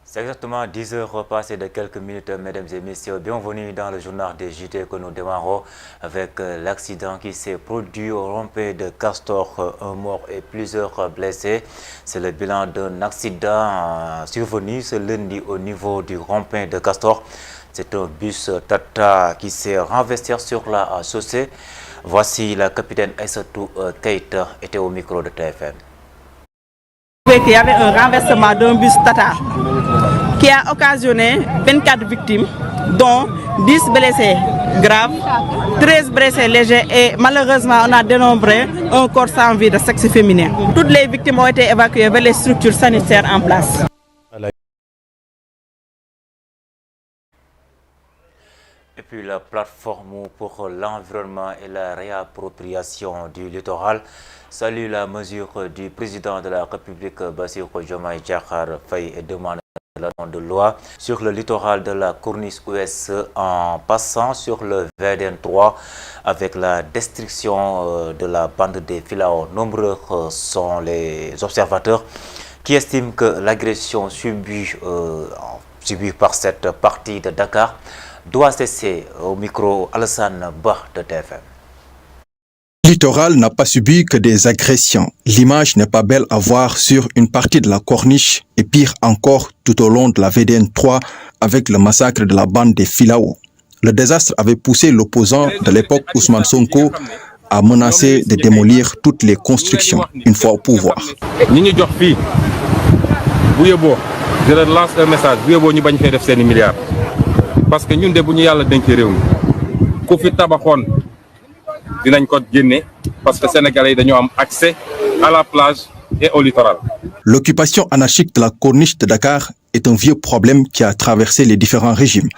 C'est exactement 10 heures passées de quelques minutes, mesdames et messieurs. Bienvenue dans le journal des JT que nous démarrons avec l'accident qui s'est produit au rond-point de Castor, un mort et plusieurs blessés. C'est le bilan d'un accident survenu ce lundi au niveau du rond-point de Castor. C'est un bus Tata qui s'est renversé sur la chaussée. Voici la capitaine Aïssatou Keïta était au micro de TFM. Il y avait un renversement d'un bus Tata qui a occasionné 24 victimes, dont 10 blessés graves, 13 blessés légers et malheureusement on a dénombré un corps sans vie de sexe féminin. Toutes les victimes ont été évacuées vers les structures sanitaires en place. Et puis la plateforme pour l'environnement et la réappropriation du littoral salue la mesure du président de la République Bassirou Diomaye Diakhar Faye et demande la de loi sur le littoral de la Corniche ouest en passant sur le VDN 3 avec la destruction de la bande des Filao. Nombreux sont les observateurs qui estiment que l'agression subie par cette partie de Dakar doit cesser. Au micro Alassane Bah de TFM. Le littoral n'a pas subi que des agressions. L'image n'est pas belle à voir sur une partie de la corniche et pire encore tout au long de la VDN 3 avec le massacre de la bande des Filao. Le désastre avait poussé l'opposant de l'époque Ousmane Sonko à menacer de démolir toutes les constructions une fois au pouvoir. Je leur lance un message, parce que nous devons parce que les Sénégalais ont accès à la plage et au littoral. L'occupation anarchique de la corniche de Dakar est un vieux problème qui a traversé les différents régimes.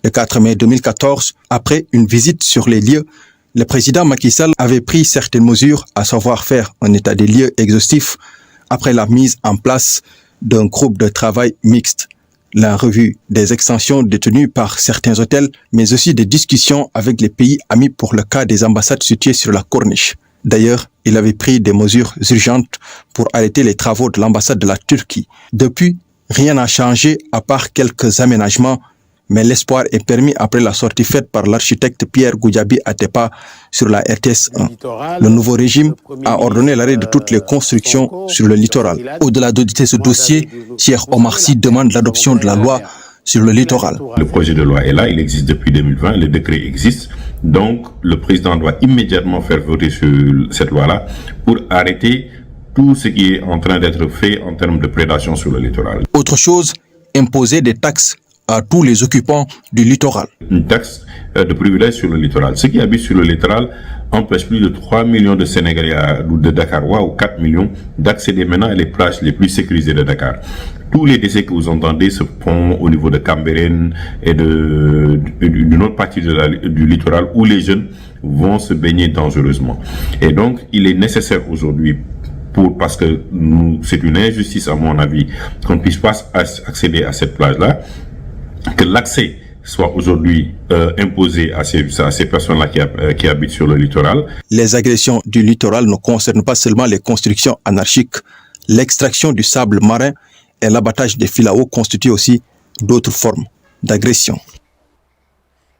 Le 4 mai 2014, après une visite sur les lieux, le président Macky Sall avait pris certaines mesures, à savoir faire un état des lieux exhaustif après la mise en place d'un groupe de travail mixte, la revue des extensions détenues par certains hôtels, mais aussi des discussions avec les pays amis pour le cas des ambassades situées sur la corniche. D'ailleurs, il avait pris des mesures urgentes pour arrêter les travaux de l'ambassade de la Turquie. Depuis, rien n'a changé à part quelques aménagements, mais l'espoir est permis après la sortie faite par l'architecte Pierre Goudiaby Atepa sur la RTS 1. Le nouveau régime a ordonné l'arrêt de toutes les constructions sur le littoral. Au-delà d'auditer ce dossier, Cheikh Omar Sy demande l'adoption de la loi sur le littoral. Le projet de loi est là, il existe depuis 2020, le décret existe. Donc, le président doit immédiatement faire voter sur cette loi-là pour arrêter tout ce qui est en train d'être fait en termes de prédation sur le littoral. Autre chose, imposer des taxes à tous les occupants du littoral. Une taxe de privilège sur le littoral. Ceux qui habitent sur le littoral empêchent plus de 3 millions de Sénégalais de Dakarois ou 4 millions d'accéder maintenant à les plages les plus sécurisées de Dakar. Tous les décès que vous entendez se font au niveau de Cambérène et d'une autre partie du littoral où les jeunes vont se baigner dangereusement. Et donc, il est nécessaire aujourd'hui parce que c'est une injustice à mon avis qu'on ne puisse pas accéder à cette plage-là, que l'accès soit aujourd'hui imposé à ces personnes-là qui habitent sur le littoral. Les agressions du littoral ne concernent pas seulement les constructions anarchiques. L'extraction du sable marin et l'abattage des Filao constituent aussi d'autres formes d'agression.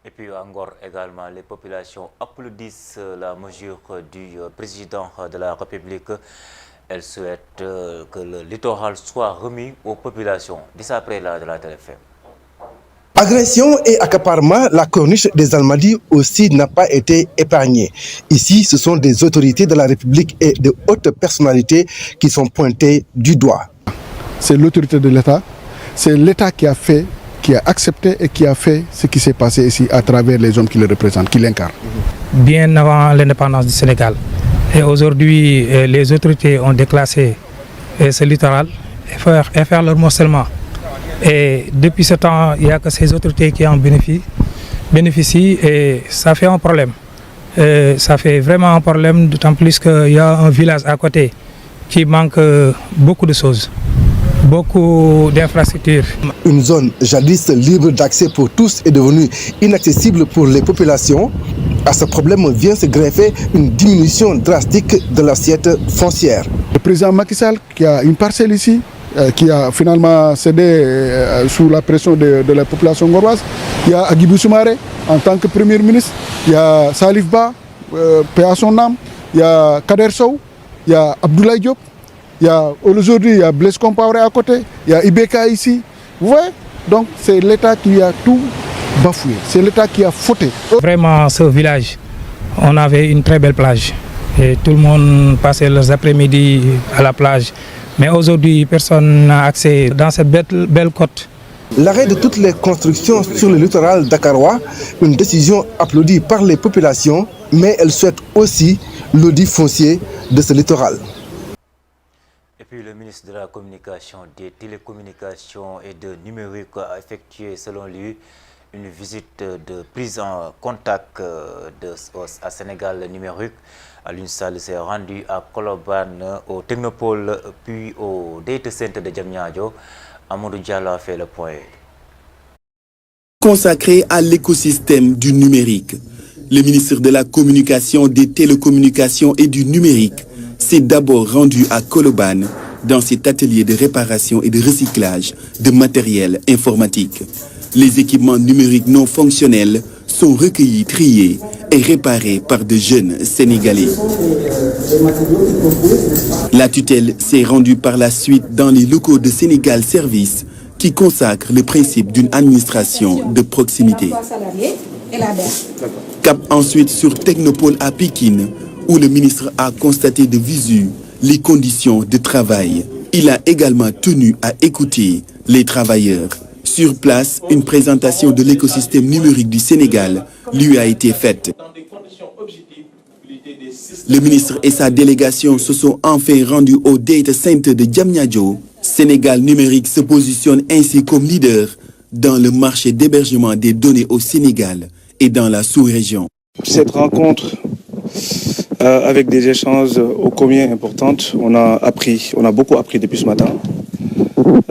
Et puis encore également, les populations applaudissent la mesure du président de la République. Elles souhaitent que le littoral soit remis aux populations. D'ici après de la TFM. Agression et accaparement, la corniche des Almadies aussi n'a pas été épargnée. Ici, ce sont des autorités de la République et de hautes personnalités qui sont pointées du doigt. C'est l'autorité de l'État, c'est l'État qui a fait, qui a accepté et qui a fait ce qui s'est passé ici à travers les hommes qui le représentent, qui l'incarnent. Bien avant l'indépendance du Sénégal. Et aujourd'hui, les autorités ont déclassé ce littoral et faire leur morcellement. Et depuis ce temps, il n'y a que ces autorités qui en bénéficient et ça fait un problème. Ça fait vraiment un problème, d'autant plus qu'il y a un village à côté qui manque beaucoup de choses, beaucoup d'infrastructures. Une zone jadis libre d'accès pour tous est devenue inaccessible pour les populations. À ce problème vient se greffer une diminution drastique de l'assiette foncière. Le président Macky Sall, qui a une parcelle ici, qui a finalement cédé sous la pression de la population ngoroise. Il y a Agibou Soumaré en tant que Premier ministre. Il y a Salif Ba, paix à son âme. Il y a Kader Sow. Il y a Abdoulaye Diop. Aujourd'hui, il y a Blaise Compaoré à côté. Il y a Ibeka ici. Vous voyez? Donc c'est l'État qui a tout bafoué. C'est l'État qui a fauté. Vraiment, ce village, on avait une très belle plage. Et tout le monde passait leurs après-midi à la plage. Mais aujourd'hui, personne n'a accès dans cette belle côte. L'arrêt de toutes les constructions sur le littoral dakarois, une décision applaudie par les populations, mais elle souhaite aussi l'audit foncier de ce littoral. Et puis le ministre de la Communication, des Télécommunications et de Numérique a effectué, selon lui, une visite de prise en contact à Sénégal numérique. Alioune Sall s'est rendu à Colobane, au Technopole, puis au Data Center de Diamniadio. Amadou Diallo a fait le point. Consacré à l'écosystème du numérique, le ministre de la Communication, des Télécommunications et du Numérique s'est d'abord rendu à Colobane dans cet atelier de réparation et de recyclage de matériel informatique. Les équipements numériques non fonctionnels sont recueillis, triés et réparés par de jeunes Sénégalais. La tutelle s'est rendue par la suite dans les locaux de Sénégal Service qui consacrent le principe d'une administration de proximité. Cap ensuite sur Technopole à Pékin où le ministre a constaté de visu les conditions de travail. Il a également tenu à écouter les travailleurs. Sur place, une présentation de l'écosystème numérique du Sénégal lui a été faite. Le ministre et sa délégation se sont enfin rendus au Data Center de Diamniadio. Sénégal numérique se positionne ainsi comme leader dans le marché d'hébergement des données au Sénégal et dans la sous-région. Cette rencontre avec des échanges ô combien importantes, on a beaucoup appris depuis ce matin.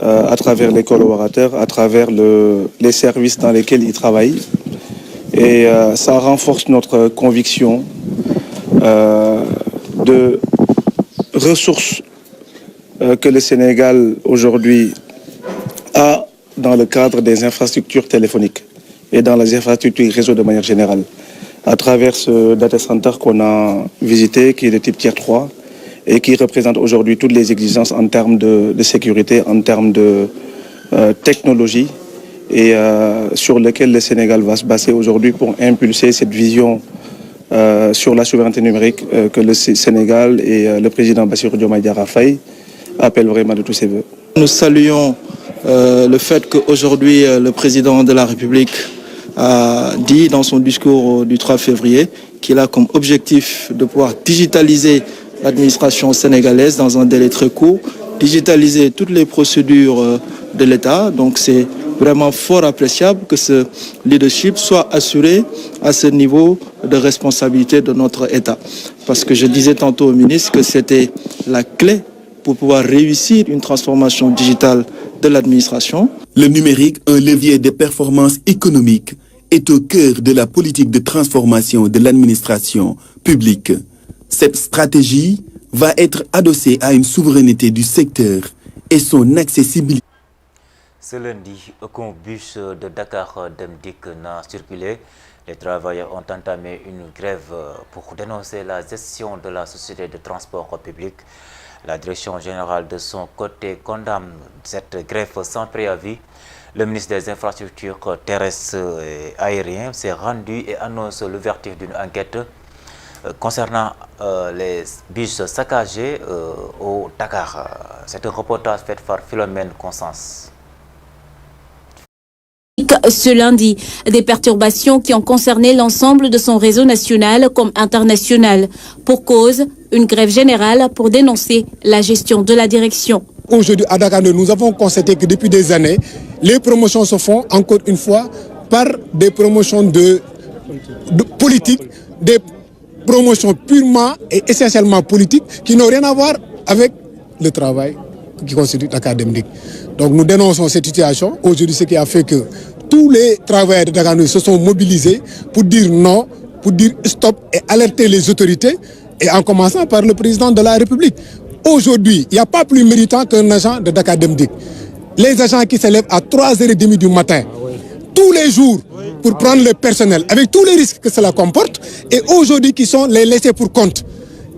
À travers les collaborateurs, à travers les services dans lesquels ils travaillent. Et ça renforce notre conviction de ressources que le Sénégal aujourd'hui a dans le cadre des infrastructures téléphoniques et dans les infrastructures réseau de manière générale. À travers ce data center qu'on a visité, qui est de type tier 3, et qui représente aujourd'hui toutes les exigences en termes de sécurité, en termes de technologie, et sur lequel le Sénégal va se baser aujourd'hui pour impulser cette vision sur la souveraineté numérique que le Sénégal et le président Bassirou Diomaye Diakhar Faye appellent vraiment de tous ses voeux. Nous saluons le fait qu'aujourd'hui le président de la République a dit dans son discours du 3 février qu'il a comme objectif de pouvoir digitaliser l'administration sénégalaise dans un délai très court, digitaliser toutes les procédures de l'État. Donc c'est vraiment fort appréciable que ce leadership soit assuré à ce niveau de responsabilité de notre État. Parce que je disais tantôt au ministre que c'était la clé pour pouvoir réussir une transformation digitale de l'administration. Le numérique, un levier de performance économique, est au cœur de la politique de transformation de l'administration publique. Cette stratégie va être adossée à une souveraineté du secteur et son accessibilité. Ce lundi, aucun bus de Dakar Demdik n'a circulé. Les travailleurs ont entamé une grève pour dénoncer la gestion de la société de transport public. La direction générale de son côté condamne cette grève sans préavis. Le ministre des Infrastructures terrestres et aériennes s'est rendu et annonce l'ouverture d'une enquête concernant les bus saccagés au Dakar. C'est un reportage fait par Philomène Constance. Ce lundi, des perturbations qui ont concerné l'ensemble de son réseau national comme international. Pour cause, une grève générale pour dénoncer la gestion de la direction. Aujourd'hui, à Dakar, nous avons constaté que depuis des années, les promotions se font encore une fois par des promotions de politique, des promotions purement et essentiellement politiques qui n'ont rien à voir avec le travail qui constitue Dakar Demdik. Donc nous dénonçons cette situation. Aujourd'hui, ce qui a fait que tous les travailleurs de Dakar se sont mobilisés pour dire non pour dire stop et alerter les autorités, et en commençant par le président de la République. Aujourd'hui, il n'y a pas plus méritant qu'un agent de Dakar Dem Dikk. Les agents qui se lèvent à 3h30 du matin, tous les jours, pour prendre le personnel, avec tous les risques que cela comporte, et aujourd'hui qui sont les laissés pour compte.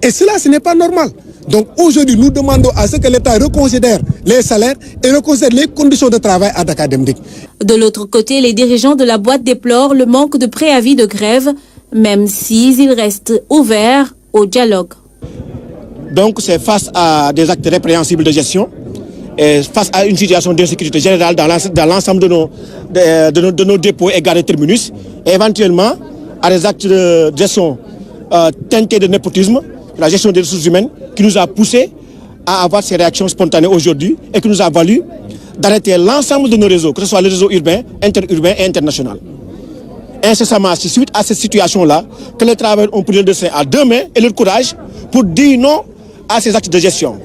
Et cela, ce n'est pas normal. Donc aujourd'hui, nous demandons à ce que l'État reconsidère les salaires et reconsidère les conditions de travail à Dakar Dem Dikk. De l'autre côté, les dirigeants de la boîte déplorent le manque de préavis de grève, même s'ils restent ouverts au dialogue. Donc c'est face à des actes répréhensibles de gestion et face à une situation d'insécurité générale dans l'ensemble de nos dépôts et gares de terminus, et éventuellement à des actes de gestion teintés de népotisme, la gestion des ressources humaines, qui nous a poussé à avoir ces réactions spontanées aujourd'hui et qui nous a valu d'arrêter l'ensemble de nos réseaux, que ce soit les réseaux urbains, interurbains et internationaux. Incessamment, c'est suite à cette situation-là que les travailleurs ont pris le destin à deux mains et leur courage pour dire non à ces actes de gestion.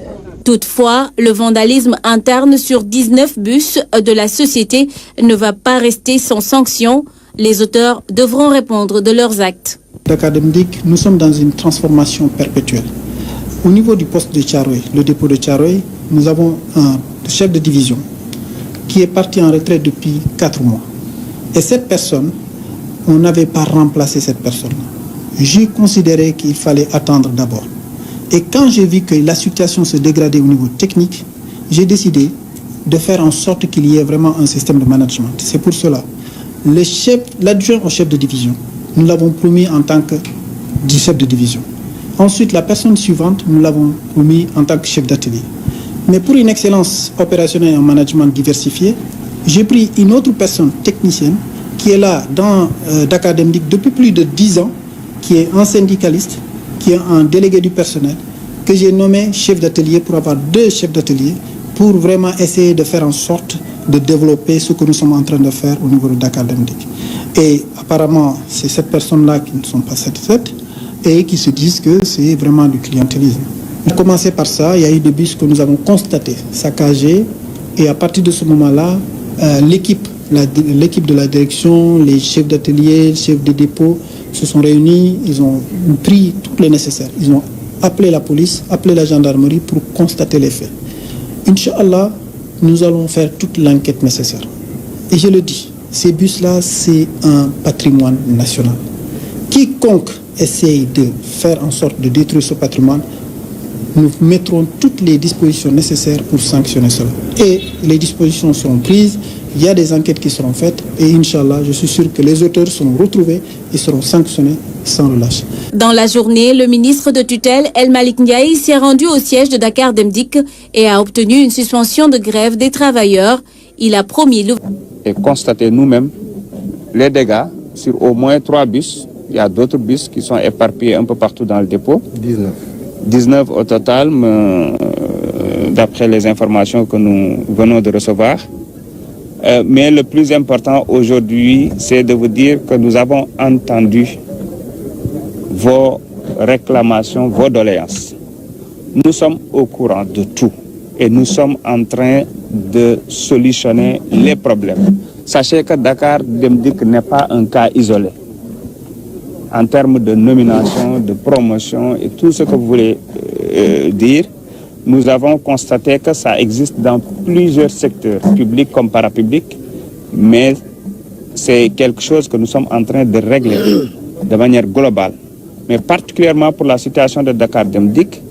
Toutefois, le vandalisme interne sur 19 bus de la société ne va pas rester sans sanction. Les auteurs devront répondre de leurs actes. Dakar Dem Dikk, nous sommes dans une transformation perpétuelle. Au niveau du poste de Thiaroye, le dépôt de Thiaroye, nous avons un chef de division qui est parti en retraite depuis 4 mois. Et cette personne, on n'avait pas remplacé cette personne. J'ai considéré qu'il fallait attendre d'abord. Et quand j'ai vu que la situation se dégradait au niveau technique, j'ai décidé de faire en sorte qu'il y ait vraiment un système de management. C'est pour cela, l'adjoint au chef de division, nous l'avons promis en tant que chef de division. Ensuite, la personne suivante, nous l'avons promis en tant que chef d'atelier. Mais pour une excellence opérationnelle et un management diversifié, j'ai pris une autre personne technicienne qui est là dans Dakar Dem Dikk depuis plus de 10 ans, qui est un syndicaliste, qui est un délégué du personnel, que j'ai nommé chef d'atelier pour avoir 2 chefs d'atelier pour vraiment essayer de faire en sorte de développer ce que nous sommes en train de faire au niveau de Dakar Dem Dikk. Et apparemment, c'est cette personne-là qui ne sont pas satisfaites et qui se disent que c'est vraiment du clientélisme. On a commencé par ça, il y a eu des bus que nous avons constatés saccagés, et à partir de ce moment-là, l'équipe de la direction, les chefs d'atelier, les chefs de dépôt se sont réunis, ils ont pris tout le nécessaire. Ils ont appelé la police, appelé la gendarmerie pour constater les faits. Inch'Allah, nous allons faire toute l'enquête nécessaire. Et je le dis, ces bus-là, c'est un patrimoine national. Quiconque essaye de faire en sorte de détruire ce patrimoine, nous mettrons toutes les dispositions nécessaires pour sanctionner cela. Et les dispositions seront prises, il y a des enquêtes qui seront faites, et Inch'Allah, je suis sûr que les auteurs seront retrouvés et seront sanctionnés sans relâche. Dans la journée, le ministre de tutelle El Malick Ndiaye s'est rendu au siège de Dakar Dem Dikk et a obtenu une suspension de grève des travailleurs. Il a promis et constater nous-mêmes les dégâts sur au moins 3 bus. Il y a d'autres bus qui sont éparpillés un peu partout dans le dépôt. 19 au total, d'après les informations que nous venons de recevoir. Mais le plus important aujourd'hui, c'est de vous dire que nous avons entendu vos réclamations, vos doléances. Nous sommes au courant de tout et nous sommes en train de solutionner les problèmes. Sachez que Dakar Dem Dikk n'est pas un cas isolé. En termes de nomination, de promotion et tout ce que vous voulez dire, nous avons constaté que ça existe dans plusieurs secteurs, publics comme parapublics, mais c'est quelque chose que nous sommes en train de régler de manière globale. Mais particulièrement pour la situation de Dakar Dem Dikk,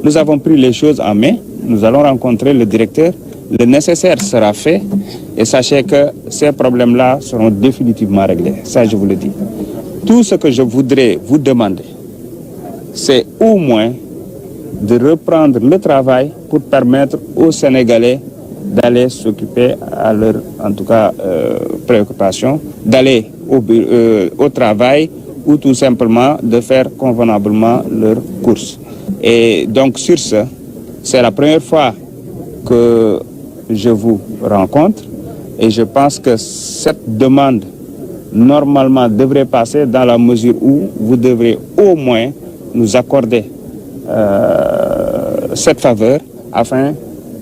nous avons pris les choses en main, nous allons rencontrer le directeur, le nécessaire sera fait, et sachez que ces problèmes-là seront définitivement réglés, ça je vous le dis. Tout ce que je voudrais vous demander, c'est au moins de reprendre le travail pour permettre aux Sénégalais d'aller s'occuper à leur, en tout cas, préoccupation, d'aller au travail ou tout simplement de faire convenablement leurs courses. Et donc sur ce, c'est la première fois que je vous rencontre et je pense que cette demande normalement devrait passer dans la mesure où vous devrez au moins nous accorder cette faveur afin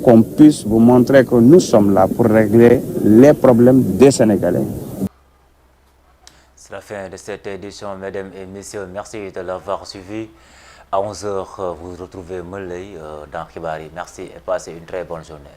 qu'on puisse vous montrer que nous sommes là pour régler les problèmes des Sénégalais. C'est la fin de cette édition, mesdames et messieurs. Merci de l'avoir suivi. À 11h, vous retrouvez Moulay dans Kibari. Merci et passez une très bonne journée.